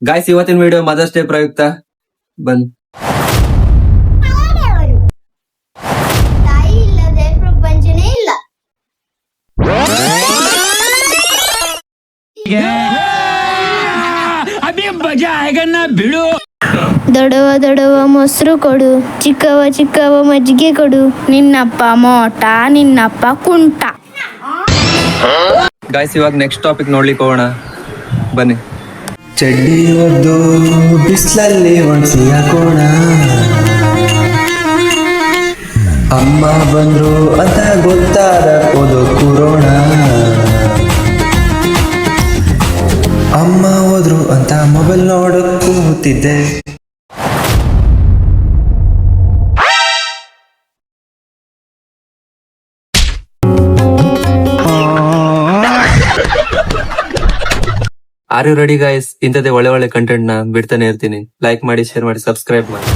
Guys, ಇವತ್ತಿನ video mother's day ಪ್ರಯುಕ್ತ ಬನ್ನಿ. ತಾಯಿ ಇಲ್ಲದೆ ಪ್ರಪಂಚನೇ ಇಲ್ಲ. ಬಿಡು. ದೊಡವ ದೊಡವ ಮೊಸರು ಕೊಡು, ಚಿಕ್ಕವ ಚಿಕ್ಕವ ಮಜ್ಜಿಗೆ ಕೊಡು, ನಿನ್ನಪ್ಪ ಮೋಟ ನಿನ್ನಪ್ಪ ಕುಂಟ. ಗಾಯ್ಸ್, ಇವಾಗ ನೆಕ್ಸ್ಟ್ ಟಾಪಿಕ್ ನೋಡ್ಲಿಕ್ಕೆ ಹೋಗೋಣ ಬನ್ನಿ. ಚಡ್ಡಿ ಒದ್ದು ಬಿಸಿಲಲ್ಲಿ ಒಣಸಿ ಹಾಕೋಣ, ಅಮ್ಮ ಬಂದ್ರು ಅಂತ ಗೊತ್ತಾದ ಓದೋ ಕೂರೋಣ, ಅಮ್ಮ ಹೋದ್ರು ಅಂತ ಮೊಬೈಲ್ ನೋಡಕ್ ಕೂತಿದ್ದೆ. Are you ready guys? ಇಂಥದ್ದೇ ಒಳ್ಳೆ ಒಳ್ಳೆ ಕಂಟೆಂಟ್ ನ ಬಿಡ್ತಾನೆ ಇರ್ತೀನಿ. ಲೈಕ್ ಮಾಡಿ, ಶೇರ್ ಮಾಡಿ, ಸಬ್ಸ್ಕ್ರೈಬ್ ಮಾಡಿ.